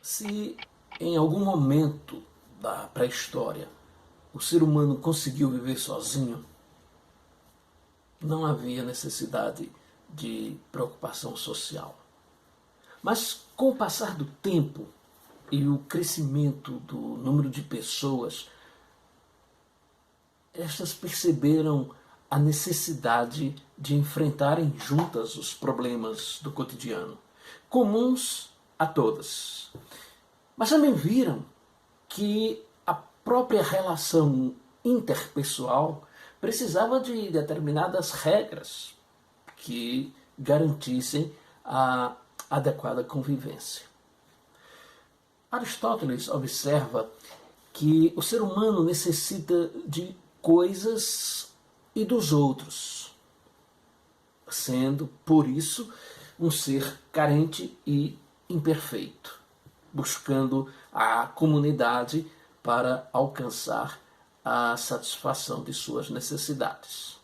Se em algum momento da pré-história o ser humano conseguiu viver sozinho, não havia necessidade de preocupação social. Mas com o passar do tempo e o crescimento do número de pessoas, estas perceberam a necessidade de enfrentarem juntas os problemas do cotidiano, comuns a todas. Mas também viram que a própria relação interpessoal precisava de determinadas regras que garantissem a adequada convivência. Aristóteles observa que o ser humano necessita de coisas e dos outros, sendo, por isso, um ser carente e imperfeito, buscando a comunidade para alcançar a satisfação de suas necessidades.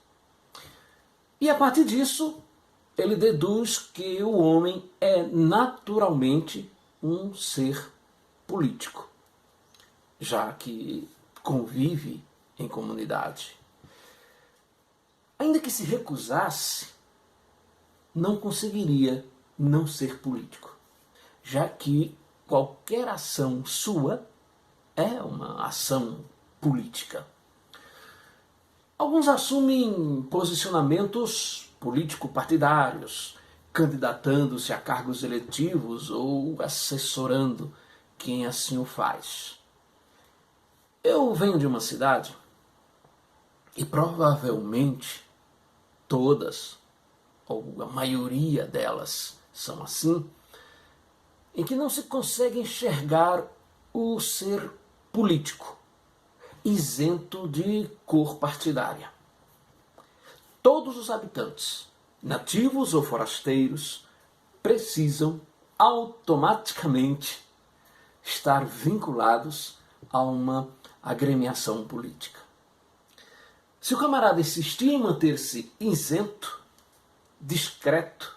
E a partir disso, ele deduz que o homem é naturalmente um ser político, já que convive em comunidade. Ainda que se recusasse, não conseguiria não ser político, já que qualquer ação sua é uma ação política. Alguns assumem posicionamentos político-partidários, candidatando-se a cargos eletivos ou assessorando quem assim o faz. Eu venho de uma cidade, e provavelmente todas, ou a maioria delas, são assim, em que não se consegue enxergar o ser político, isento de cor partidária. Todos os habitantes, nativos ou forasteiros, precisam automaticamente estar vinculados a uma agremiação política. Se o camarada insistir em manter-se isento, discreto,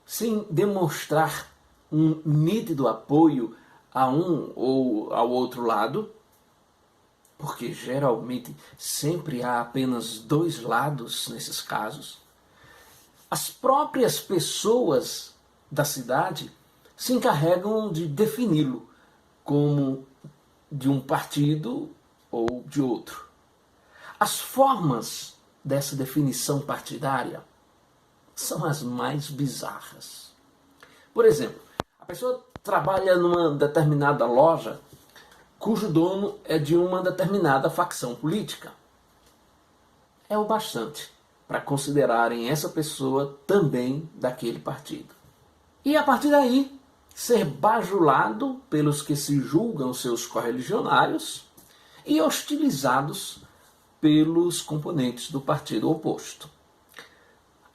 sem demonstrar um nítido apoio a um ou ao outro lado, porque geralmente sempre há apenas dois lados nesses casos, as próprias pessoas da cidade se encarregam de defini-lo como de um partido ou de outro. As formas dessa definição partidária são as mais bizarras. Por exemplo, a pessoa trabalha numa determinada loja cujo dono é de uma determinada facção política. É o bastante para considerarem essa pessoa também daquele partido. E a partir daí, ser bajulado pelos que se julgam seus correligionários e hostilizados pelos componentes do partido oposto.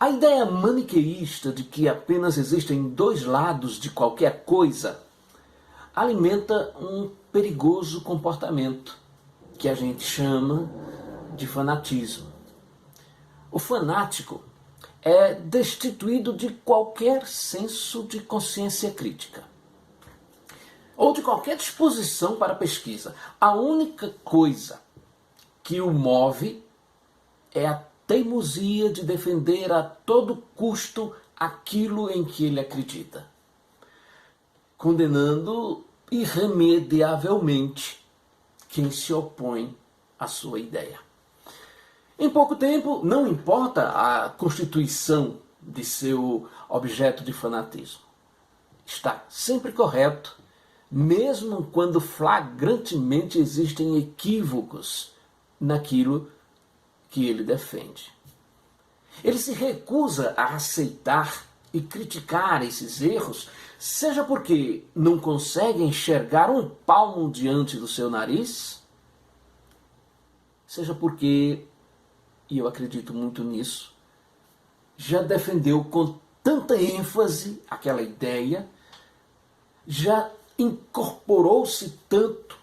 A ideia maniqueísta de que apenas existem dois lados de qualquer coisa alimenta um perigoso comportamento que a gente chama de fanatismo. O fanático é destituído de qualquer senso de consciência crítica ou de qualquer disposição para pesquisa. A única coisa que o move é a teimosia de defender a todo custo aquilo em que ele acredita, condenando irremediavelmente quem se opõe à sua ideia. Em pouco tempo, não importa a constituição de seu objeto de fanatismo, está sempre correto, mesmo quando flagrantemente existem equívocos naquilo que ele defende. Ele se recusa a aceitar e criticar esses erros, seja porque não consegue enxergar um palmo diante do seu nariz, seja porque, e eu acredito muito nisso, já defendeu com tanta ênfase aquela ideia, já incorporou-se tanto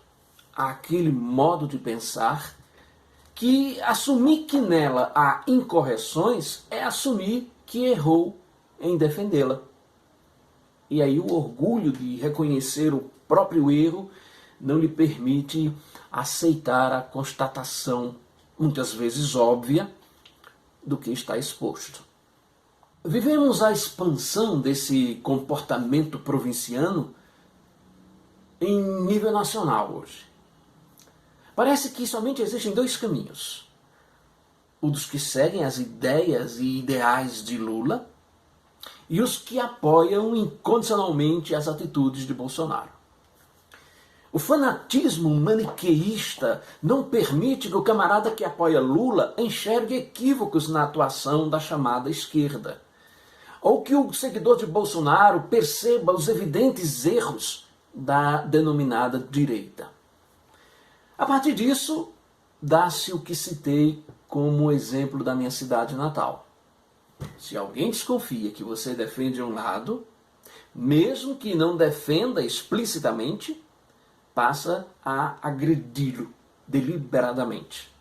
àquele modo de pensar, que assumir que nela há incorreções é assumir que errou em defendê-la. E aí o orgulho de reconhecer o próprio erro não lhe permite aceitar a constatação, muitas vezes óbvia, do que está exposto. Vivemos a expansão desse comportamento provinciano em nível nacional hoje. Parece que somente existem dois caminhos: o dos que seguem as ideias e ideais de Lula e os que apoiam incondicionalmente as atitudes de Bolsonaro. O fanatismo maniqueísta não permite que o camarada que apoia Lula enxergue equívocos na atuação da chamada esquerda, ou que o seguidor de Bolsonaro perceba os evidentes erros da denominada direita. A partir disso, dá-se o que citei como exemplo da minha cidade natal. Se alguém desconfia que você defende um lado, mesmo que não defenda explicitamente, passa a agredi-lo deliberadamente.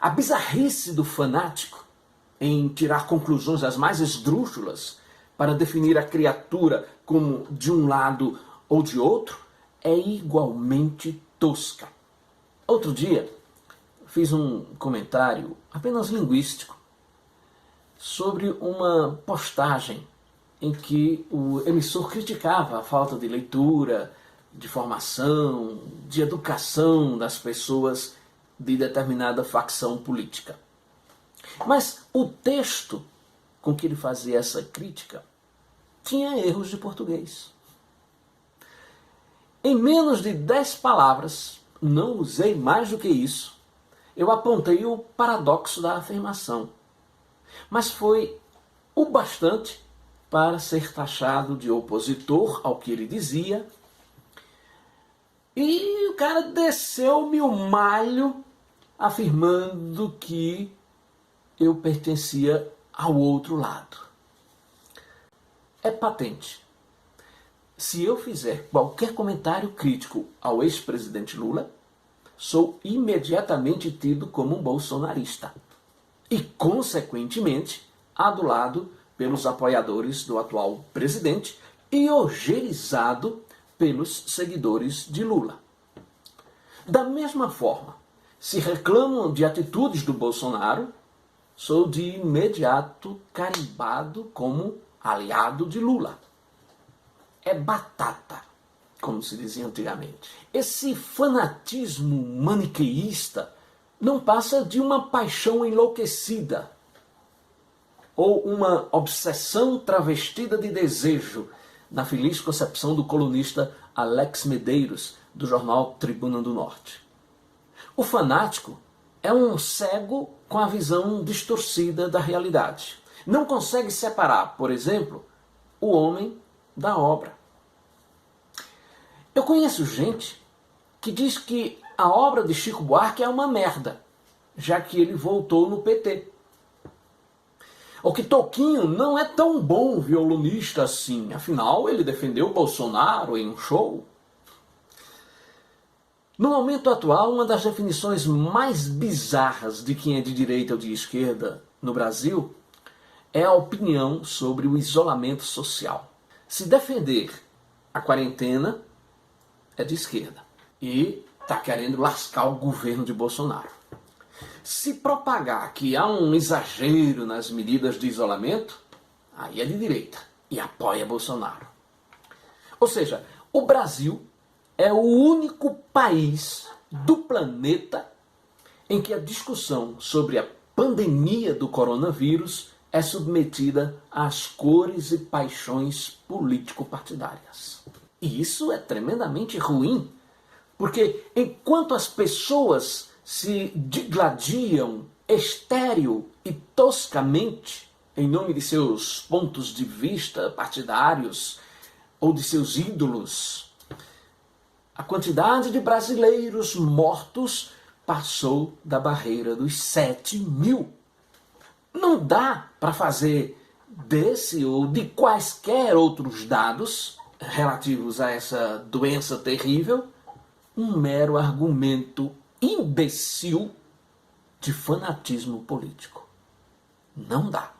A bizarrice do fanático em tirar conclusões as mais esdrúxulas para definir a criatura como de um lado ou de outro é igualmente tosca. Outro dia, fiz um comentário apenas linguístico sobre uma postagem em que o emissor criticava a falta de leitura, de formação, de educação das pessoas de determinada facção política. Mas o texto com que ele fazia essa crítica tinha erros de português. Em menos de 10 palavras, não usei mais do que isso, eu apontei o paradoxo da afirmação. Mas foi o bastante para ser taxado de opositor ao que ele dizia. E o cara desceu-me o malho afirmando que eu pertencia ao outro lado. É patente. Se eu fizer qualquer comentário crítico ao ex-presidente Lula, sou imediatamente tido como um bolsonarista. E, consequentemente, adulado pelos apoiadores do atual presidente e ojerizzado pelos seguidores de Lula. Da mesma forma, se reclamam de atitudes do Bolsonaro, sou de imediato carimbado como aliado de Lula. É batata, como se dizia antigamente. Esse fanatismo maniqueísta não passa de uma paixão enlouquecida ou uma obsessão travestida de desejo, na feliz concepção do colunista Alex Medeiros, do jornal Tribuna do Norte. O fanático é um cego com a visão distorcida da realidade. Não consegue separar, por exemplo, o homem da obra. Eu conheço gente que diz que a obra de Chico Buarque é uma merda, já que ele voltou no PT. Ou que Toquinho não é tão bom violonista assim, afinal ele defendeu Bolsonaro em um show. No momento atual, uma das definições mais bizarras de quem é de direita ou de esquerda no Brasil é a opinião sobre o isolamento social. Se defender a quarentena é de esquerda e está querendo lascar o governo de Bolsonaro. Se propagar que há um exagero nas medidas de isolamento, aí é de direita e apoia Bolsonaro. Ou seja, o Brasil é o único país do planeta em que a discussão sobre a pandemia do coronavírus é submetida às cores e paixões político-partidárias. E isso é tremendamente ruim, porque enquanto as pessoas se digladiam estéril e toscamente em nome de seus pontos de vista partidários ou de seus ídolos, a quantidade de brasileiros mortos passou da barreira dos 7 mil. Não dá para fazer desse ou de quaisquer outros dados relativos a essa doença terrível um mero argumento imbecil de fanatismo político. Não dá.